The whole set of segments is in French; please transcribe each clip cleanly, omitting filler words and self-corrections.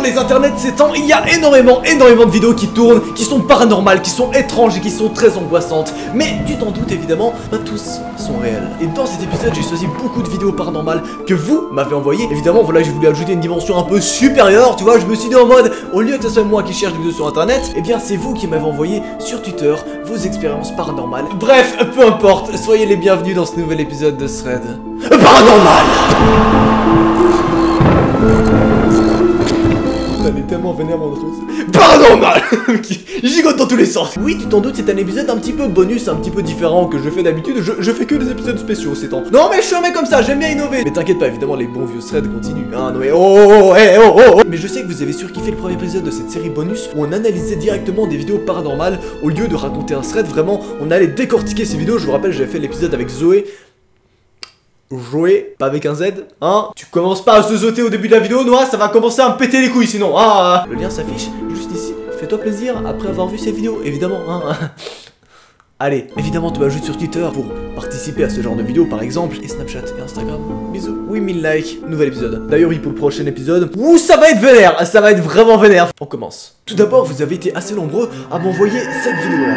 les internets de ces temps, il y a énormément de vidéos qui tournent, qui sont paranormales, qui sont étranges et qui sont très angoissantes. Mais tu t'en doutes évidemment, pas tous sont réels. Et dans cet épisode, j'ai choisi beaucoup de vidéos paranormales que vous m'avez envoyées. Évidemment, voilà, j'ai voulu ajouter une dimension un peu supérieure, tu vois, je me suis dit en mode, au lieu que ce soit moi qui cherche des vidéos sur internet, eh bien c'est vous qui m'avez envoyé sur Twitter vos expériences paranormales. Bref, peu importe, soyez les bienvenus dans ce nouvel épisode de Thread Paranormal. Elle est tellement vénère mon trousse. Paranormal qui gigote dans tous les sens. Oui, tu t'en doutes, c'est un épisode un petit peu bonus, un petit peu différent que je fais d'habitude. Je fais que des épisodes spéciaux ces temps. Non mais je suis un mec comme ça, j'aime bien innover. Mais t'inquiète pas, évidemment les bons vieux threads continuent. Hein, non mais oh. Mais je sais que vous avez surkiffé le premier épisode de cette série bonus où on analysait directement des vidéos paranormales au lieu de raconter un thread. Vraiment, on allait décortiquer ces vidéos. Je vous rappelle, j'avais fait l'épisode avec Zoé. Jouer, pas avec un Z, hein. Tu commences pas à se zoter au début de la vidéo, Noah, ça va commencer à me péter les couilles sinon, hein. Le lien s'affiche juste ici, fais-toi plaisir après avoir vu ces vidéos, évidemment, hein. Allez, évidemment tu m'ajoutes sur Twitter pour participer à ce genre de vidéos par exemple, et Snapchat et Instagram, bisous. Oui, 1000 likes, nouvel épisode. D'ailleurs oui, pour le prochain épisode, ouh, ça va être vénère, ça va être vraiment vénère. On commence. Tout d'abord, vous avez été assez nombreux à m'envoyer cette vidéo-là.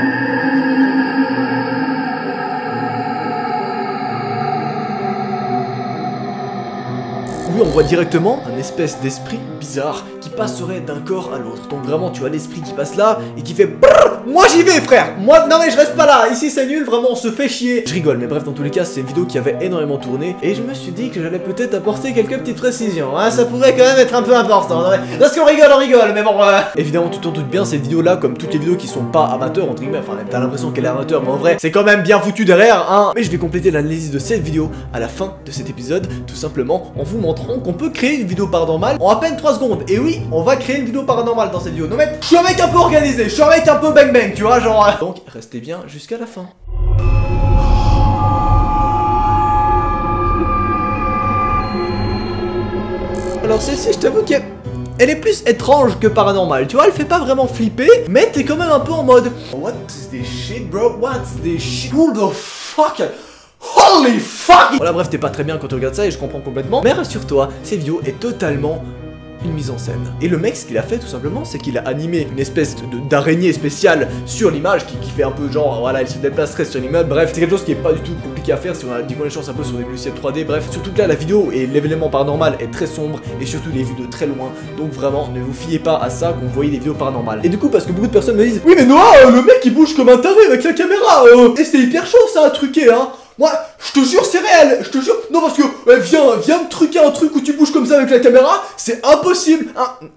Oui, on voit directement un espèce d'esprit bizarre qui passerait d'un corps à l'autre. Donc vraiment, tu as l'esprit qui passe là et qui fait brrr, moi j'y vais frère. Moi, non mais je reste pas là. Ici c'est nul, vraiment on se fait chier. Je rigole, mais bref, dans tous les cas, c'est une vidéo qui avait énormément tourné et je me suis dit que j'allais peut-être apporter quelques petites précisions. Hein, ça pourrait quand même être un peu important. Lorsqu'on rigole, on rigole, mais bon. Évidemment, tu t'en doutes bien, cette vidéo là, comme toutes les vidéos qui sont pas amateurs entre guillemets, enfin t'as l'impression qu'elle est amateur, mais en vrai, c'est quand même bien foutu derrière, hein. Mais je vais compléter l'analyse de cette vidéo à la fin de cet épisode, tout simplement en vous montrant qu'on peut créer une vidéo paranormale en à peine 3 secondes. Et oui, on va créer une vidéo paranormale dans cette vidéo. Non mec, je suis un mec un peu organisé, je suis un mec un peu bang bang, tu vois, genre. Donc, restez bien jusqu'à la fin. Alors celle-ci, je t'avoue qu'elle est plus étrange que paranormale, tu vois, elle fait pas vraiment flipper, mais t'es quand même un peu en mode what's this shit bro, what's this shit, who the fuck. Holy fuck! Voilà, bref, t'es pas très bien quand tu regardes ça et je comprends complètement. Mais rassure-toi, cette vidéo est totalement une mise en scène. Et le mec, ce qu'il a fait tout simplement, c'est qu'il a animé une espèce d'araignée spéciale sur l'image qui fait un peu genre, voilà, il se déplacerait sur l'immeuble. Bref, c'est quelque chose qui est pas du tout compliqué à faire si on a du moins les chances un peu sur des logiciels 3D. Bref, surtout que là, la vidéo et l'événement paranormal est très sombre et surtout il est vu de très loin. Donc vraiment, ne vous fiez pas à ça quand vous voyez des vidéos paranormales. Et du coup, parce que beaucoup de personnes me disent, oui mais Noah, le mec il bouge comme un taré avec la caméra, et c'est hyper chaud ça à truquer, hein. Moi, je te jure, c'est réel, je te jure. Non, parce que, viens me truquer un truc où tu bouges comme ça avec la caméra, c'est impossible, hein.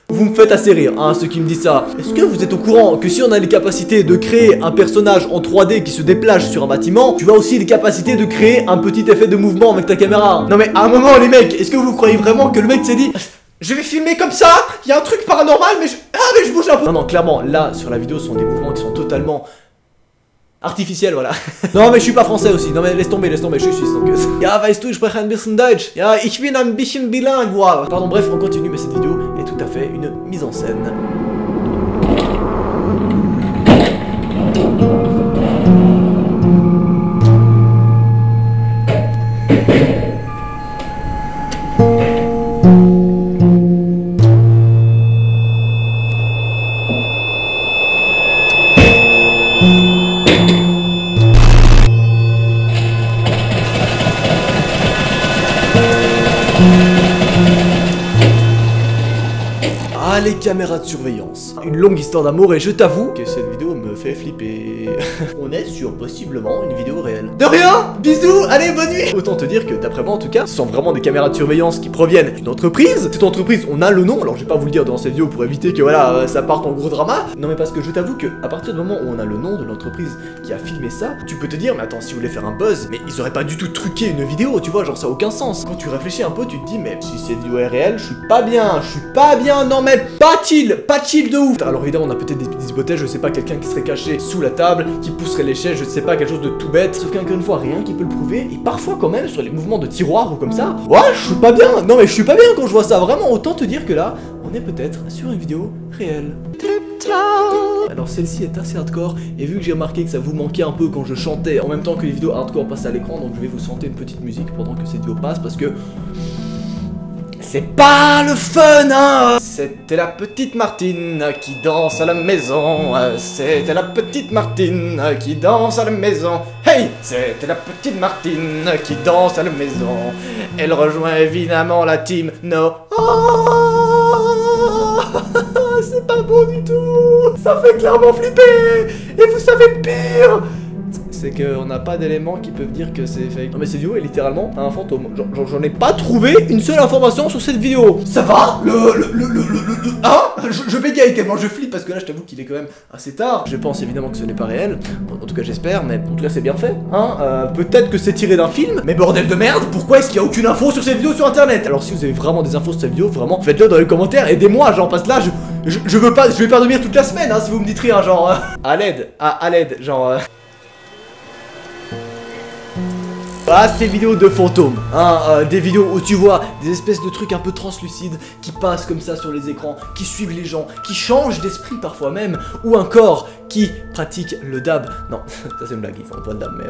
Vous me faites assez rire, hein, ceux qui me disent ça. Est-ce que vous êtes au courant que si on a les capacités de créer un personnage en 3D qui se déplace sur un bâtiment, tu as aussi les capacités de créer un petit effet de mouvement avec ta caméra? Non mais, à un moment, les mecs, est-ce que vous croyez vraiment que le mec s'est dit... Je vais filmer comme ça, il y a un truc paranormal, mais je bouge un peu. Non, clairement, là, sur la vidéo, ce sont des mouvements qui sont totalement... artificiel, voilà. Non mais je suis pas français aussi. Non mais laisse tomber, je suis suisse donc. Ja, weißt du, ich spreche ein bisschen Deutsch. Ja, ich bin ein bisschen bilingual. Pardon, bref, on continue, mais cette vidéo est tout à fait une mise en scène. Ah, les caméras de surveillance. Une longue histoire d'amour et je t'avoue que cette vidéo me fait flipper. On est sur possiblement une vidéo réelle. De rien. Bisous, allez, bonne nuit. Autant te dire que d'après moi en tout cas, ce sont vraiment des caméras de surveillance qui proviennent d'une entreprise. Cette entreprise, on a le nom, alors je vais pas vous le dire dans cette vidéo pour éviter que voilà, ça parte en gros drama. Non mais parce que je t'avoue que à partir du moment où on a le nom de l'entreprise qui a filmé ça, tu peux te dire mais attends, si vous voulez faire un buzz, mais ils auraient pas du tout truqué une vidéo, tu vois, genre ça a aucun sens. Quand tu réfléchis un peu, tu te dis mais si cette vidéo est réelle, je suis pas bien, non mais pas chill de ouf. Alors évidemment on a peut-être des petites hypothèses, je sais pas, quelqu'un qui serait caché sous la table, qui pousserait les chaises, je sais pas, quelque chose de tout bête. Sauf qu'encore une fois, rien qui peut le prouver. Et parfois quand même sur les mouvements de tiroir ou comme ça, ouais, je suis pas bien. Non mais je suis pas bien quand je vois ça, vraiment. Autant te dire que là, on est peut-être sur une vidéo réelle. Alors celle-ci est assez hardcore et vu que j'ai remarqué que ça vous manquait un peu quand je chantais en même temps que les vidéos hardcore passaient à l'écran, donc je vais vous chanter une petite musique pendant que cette vidéo passe parce que c'est pas le fun, hein. C'était la petite Martine qui danse à la maison. C'était la petite Martine qui danse à la maison. Hey, c'était la petite Martine qui danse à la maison. Elle rejoint évidemment la team No. C'est pas beau du tout. Ça fait clairement flipper. Et vous savez le pire, c'est qu'on n'a pas d'éléments qui peuvent dire que c'est fake. Non mais cette vidéo est littéralement un fantôme. J'en ai pas trouvé une seule information sur cette vidéo. Ça va? Hein? Je bégaye tellement je flippe parce que là je t'avoue qu'il est quand même assez tard. Je pense évidemment que ce n'est pas réel. En tout cas j'espère, mais en tout cas c'est bien fait. Hein? Peut-être que c'est tiré d'un film. Mais bordel de merde, pourquoi est-ce qu'il y a aucune info sur cette vidéo sur internet? Alors si vous avez vraiment des infos sur cette vidéo, vraiment faites-le dans les commentaires, aidez-moi, genre parce que là je vais pas dormir toute la semaine hein, si vous me dites rien, genre à l'aide, genre Ah, ces vidéos de fantômes, hein, des vidéos où tu vois des espèces de trucs un peu translucides qui passent comme ça sur les écrans, qui suivent les gens, qui changent d'esprit parfois même, ou un corps qui pratique le dab. Non, ça c'est une blague, ils font pas de dab, mais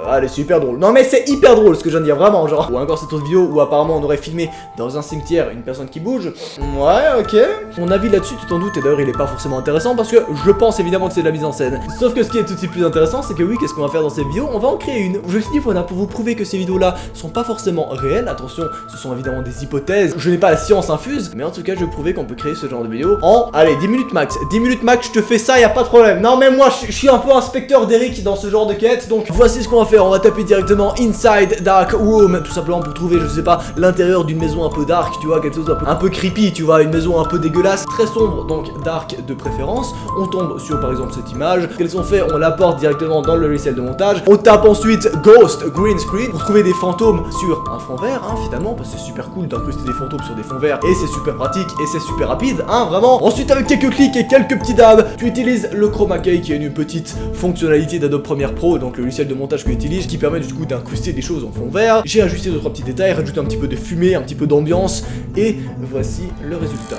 ah, elle est super drôle. Non mais c'est hyper drôle ce que je viens de dire, vraiment, genre. Ou encore cette autre vidéo où apparemment on aurait filmé dans un cimetière une personne qui bouge. Ouais, ok. Mon avis là-dessus, tu t'en doutes, et d'ailleurs il est pas forcément intéressant parce que je pense évidemment que c'est de la mise en scène. Sauf que ce qui est tout de suite plus intéressant, c'est que oui, qu'est-ce qu'on va faire dans cette vidéo? On va en créer une. Je me suis dit, voilà, pour vous prouver que ces vidéos-là sont pas forcément réelles, attention, ce sont évidemment des hypothèses, je n'ai pas la science infuse, mais en tout cas, je vais prouver qu'on peut créer ce genre de vidéo en, allez, 10 minutes max. 10 minutes max, je te fais ça, y a pas de problème. Non, mais moi, je suis un peu inspecteur d'Eric dans ce genre de quête, donc voici ce qu'on va faire. On va taper directement Inside Dark Room, tout simplement pour trouver, je sais pas, l'intérieur d'une maison un peu dark, tu vois, quelque chose un peu creepy, tu vois, une maison un peu dégueulasse, très sombre, donc dark de préférence. On tombe sur, par exemple, cette image. Qu'elles sont faites, on l'apporte directement dans le logiciel de montage. On tape ensuite Ghost Green Screen pour trouver des fantômes sur un fond vert, hein, finalement, parce que c'est super cool d'incruster des fantômes sur des fonds verts, et c'est super pratique, et c'est super rapide, hein, vraiment. Ensuite, avec quelques clics et quelques petits dabs, tu utilises le Chroma Key, qui est une petite fonctionnalité d'Adobe Premiere Pro, donc le logiciel de montage que j'utilise, qui permet du coup d'incruster des choses en fond vert. J'ai ajusté 2-3 petits détails, rajouté un petit peu de fumée, un petit peu d'ambiance, et voici le résultat.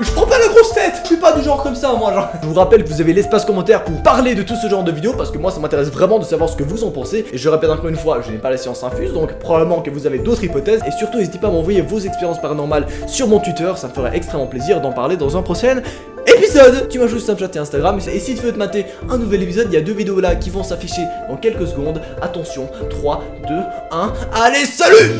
Je prends pas la grosse tête, je suis pas du genre comme ça moi genre. Je vous rappelle que vous avez l'espace commentaire pour parler de tout ce genre de vidéos parce que moi ça m'intéresse vraiment de savoir ce que vous en pensez. Et je répète encore une fois, je n'ai pas la science infuse, donc probablement que vous avez d'autres hypothèses. Et surtout n'hésitez pas à m'envoyer vos expériences paranormales sur mon Twitter, ça me ferait extrêmement plaisir d'en parler dans un prochain épisode. Tu m'ajoutes Snapchat et Instagram, et si tu veux te mater un nouvel épisode, il y a 2 vidéos là qui vont s'afficher dans quelques secondes. Attention, 3, 2, 1, allez salut!